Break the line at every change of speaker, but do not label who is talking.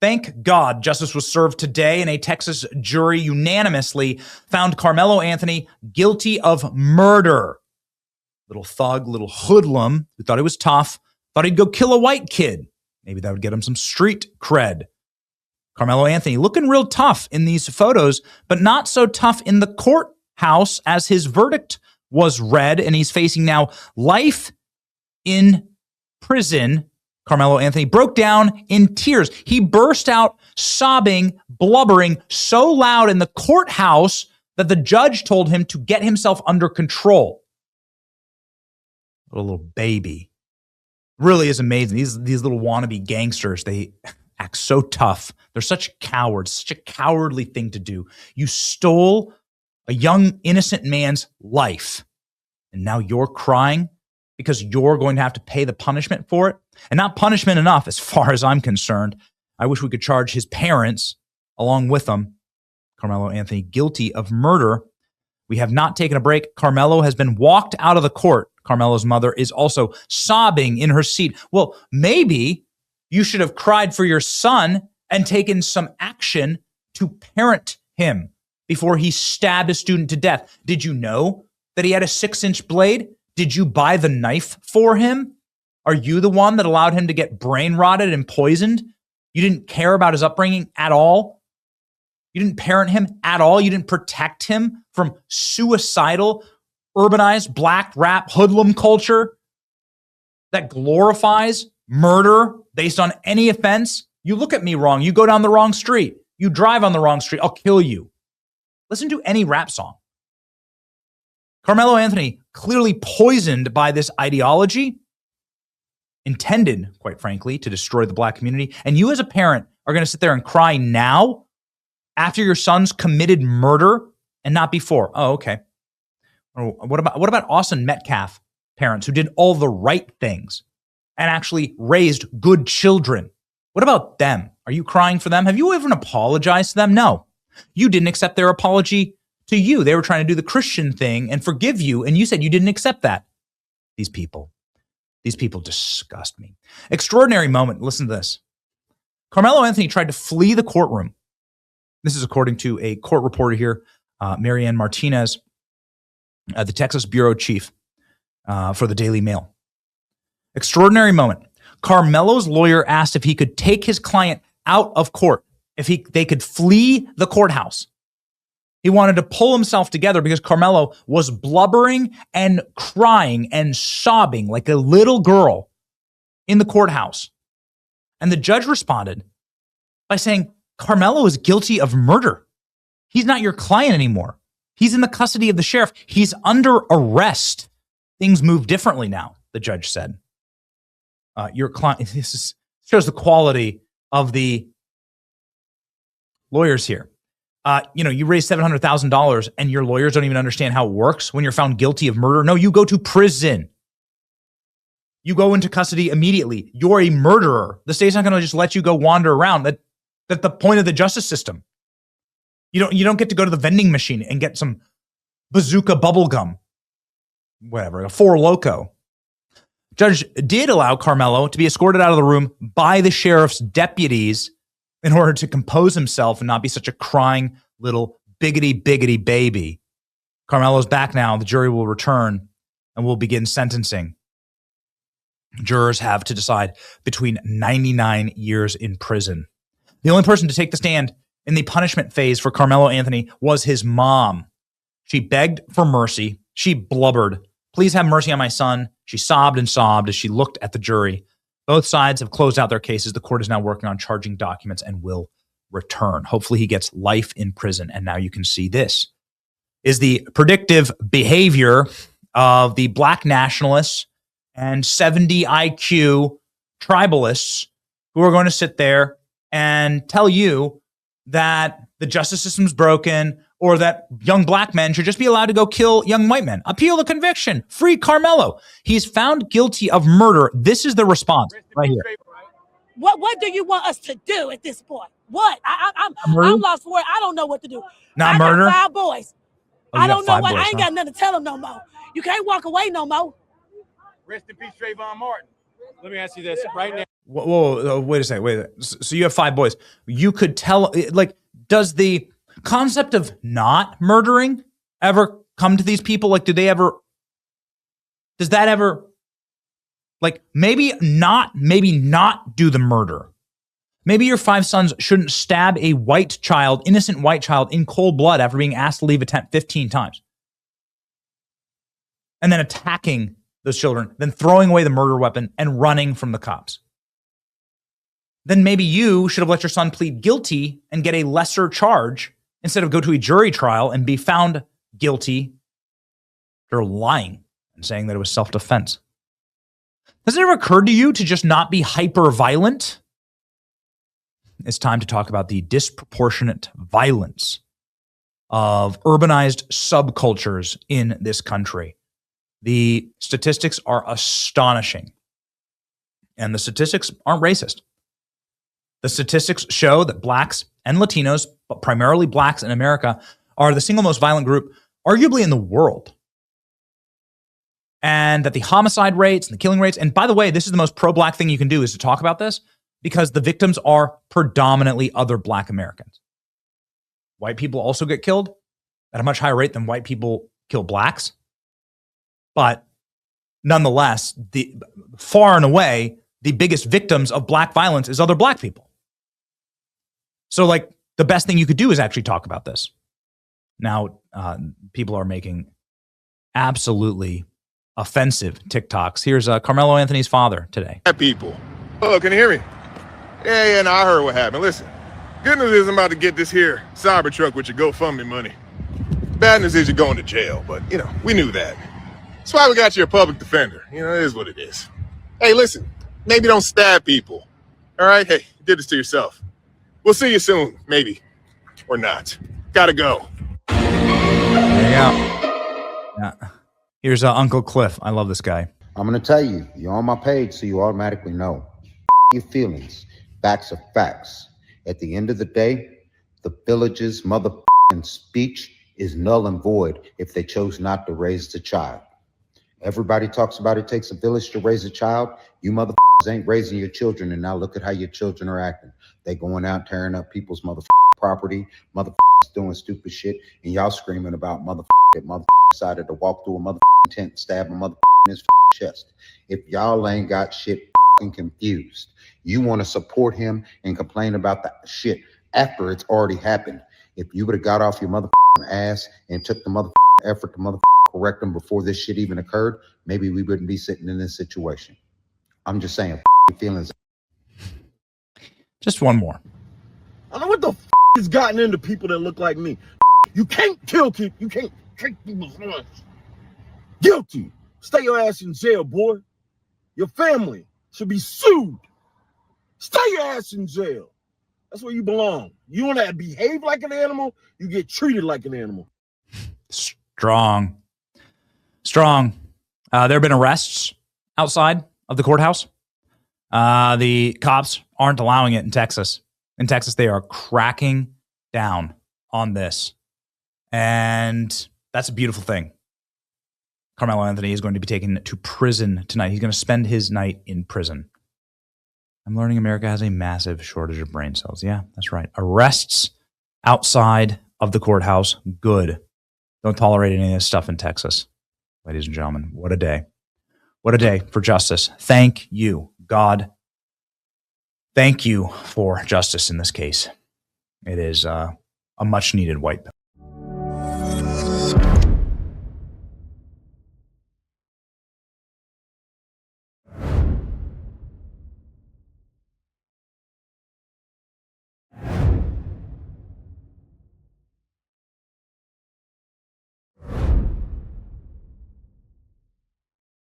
Thank God justice was served today, and a Texas jury unanimously found Karmelo Anthony guilty of murder. Little thug, little hoodlum who thought he was tough, thought he'd go kill a white kid. Maybe that would get him some street cred. Karmelo Anthony looking real tough in these photos, but not so tough in the courthouse as his verdict was read, and he's facing now life in prison. Karmelo Anthony broke down in tears. He burst out sobbing, blubbering so loud in the courthouse that the judge told him to get himself under control. What a little baby. Really is amazing. These little wannabe gangsters, they act so tough. They're such cowards, such a cowardly thing to do. You stole a young, innocent man's life, and now you're crying because you're going to have to pay the punishment for it. And not punishment enough, as far as I'm concerned. I wish we could charge his parents along with him. Karmelo Anthony guilty of murder. We have not taken a break. Karmelo has been walked out of the court. Karmelo's mother is also sobbing in her seat. Well, maybe you should have cried for your son and taken some action to parent him before he stabbed a student to death. Did you know that he had a 6-inch blade? Did you buy the knife for him? Are you the one that allowed him to get brain rotted and poisoned? You didn't care about his upbringing at all? You didn't parent him at all? You didn't protect him from suicidal, urbanized black rap hoodlum culture that glorifies murder based on any offense? You look at me wrong. You go down the wrong street. You drive on the wrong street. I'll kill you. Listen to any rap song. Karmelo Anthony, clearly poisoned by this ideology, intended, quite frankly, to destroy the black community. And you as a parent are going to sit there and cry now after your son's committed murder and not before. Oh, okay. What about Austin Metcalf parents who did all the right things and actually raised good children? What about them? Are you crying for them? Have you even apologized to them? No. You didn't accept their apology to you. They were trying to do the Christian thing and forgive you, and you said you didn't accept that. These people disgust me. Extraordinary moment. Listen to this. Karmelo Anthony tried to flee the courtroom. This is according to a court reporter here, Marianne Martinez, the Texas bureau chief for the Daily Mail. Extraordinary moment. Karmelo's lawyer asked if he could take his client out of court, if they could flee the courthouse. He wanted to pull himself together because Karmelo was blubbering and crying and sobbing like a little girl in the courthouse. And the judge responded by saying, Karmelo is guilty of murder. He's not your client anymore. He's in the custody of the sheriff. He's under arrest. Things move differently now, the judge said. Your client, shows the quality of the lawyers here. You raise $700,000 and your lawyers don't even understand how it works when you're found guilty of murder. No, you go to prison. You go into custody immediately. You're a murderer. The state's not going to just let you go wander around. That's the point of the justice system. You don't get to go to the vending machine and get some bazooka bubble gum, whatever, a Four Loko. Judge did allow Karmelo to be escorted out of the room by the sheriff's deputies in order to compose himself and not be such a crying little biggity baby. Karmelo's back now. The jury will return and will begin sentencing. Jurors have to decide between 99 years in prison. The only person to take the stand in the punishment phase for Karmelo Anthony was his mom. She begged for mercy. She blubbered, "Please have mercy on my son." She sobbed and sobbed as she looked at the jury. Both sides have closed out their cases. The court is now working on charging documents and will return. Hopefully he gets life in prison. And now you can see this is the predictive behavior of the black nationalists and 70 IQ tribalists who are going to sit there and tell you that the justice system's broken or that young black men should just be allowed to go kill young white men. Appeal the conviction. Free Karmelo. He's found guilty of murder. This is the response right here.
What do you want us to do at this point? What? I'm lost for it. I don't know what to do.
Not murder?
I got 5 boys.
Oh,
I don't know
what.
I ain't got nothing to tell them no more. You can't walk away no more.
Rest in peace, Trayvon Martin. Let me ask you this right now.
Whoa, wait a second. So you have 5 boys. You could tell, like, does the concept of not murdering ever come to these people? Like, does that ever, like, maybe not do the murder. Maybe your 5 sons shouldn't stab a innocent white child in cold blood after being asked to leave a tent 15 times. And then attacking those children, then throwing away the murder weapon and running from the cops. Then maybe you should have let your son plead guilty and get a lesser charge instead of go to a jury trial and be found guilty for lying and saying that it was self-defense. Has it ever occurred to you to just not be hyper-violent? It's time to talk about the disproportionate violence of urbanized subcultures in this country. The statistics are astonishing. And the statistics aren't racist. The statistics show that blacks and Latinos, but primarily blacks in America, are the single most violent group, arguably in the world. And that the homicide rates and the killing rates, and by the way, this is the most pro-black thing you can do, is to talk about this, because the victims are predominantly other black Americans. White people also get killed at a much higher rate than white people kill blacks. But nonetheless, far and away, the biggest victims of black violence is other black people. So, like, the best thing you could do is actually talk about this. Now, people are making absolutely offensive TikToks. Here's Karmelo Anthony's father today.
People. Oh, can you hear me? Yeah, no, I heard what happened. Listen, good news is I'm about to get this here Cybertruck with your GoFundMe money. Bad news is you're going to jail, but, we knew that. That's why we got you a public defender. It is what it is. Hey, listen, maybe don't stab people. All right? Hey, you did this to yourself. We'll see you soon, maybe. Or not. Gotta go.
There you go. Yeah. Here's Uncle Cliff. I love this guy.
I'm going to tell you, you're on my page, so you automatically know. Your feelings. Facts are facts. At the end of the day, the village's motherfucking speech is null and void if they chose not to raise the child. Everybody talks about it takes a village to raise a child. You motherfuckers ain't raising your children, and now look at how your children are acting. They going out tearing up people's motherfucking property, motherfuckers doing stupid shit, and y'all screaming about that motherfucker decided to walk through a motherfucking tent and stab a motherfucker in his chest. If y'all ain't got shit confused, you want to support him and complain about that shit after it's already happened. If you would have got off your motherfucking ass and took the motherfucking effort to motherfucking correct them before this shit even occurred, maybe we wouldn't be sitting in this situation. I'm just saying, your feelings.
Just one more.
I don't know what the has gotten into people that look like me. You can't kill people. You can't take people's lives. Guilty. Stay your ass in jail, boy. Your family should be sued. Stay your ass in jail. That's where you belong. You want to behave like an animal, you get treated like an animal.
Strong. There have been arrests outside of the courthouse. The cops aren't allowing it in Texas. In Texas, they are cracking down on this. And that's a beautiful thing. Karmelo Anthony is going to be taken to prison tonight. He's going to spend his night in prison. I'm learning America has a massive shortage of brain cells. Yeah, that's right. Arrests outside of the courthouse. Good. Don't tolerate any of this stuff in Texas. Ladies and gentlemen, what a day. What a day for justice. Thank you, God. Thank you for justice in this case. It is a much needed white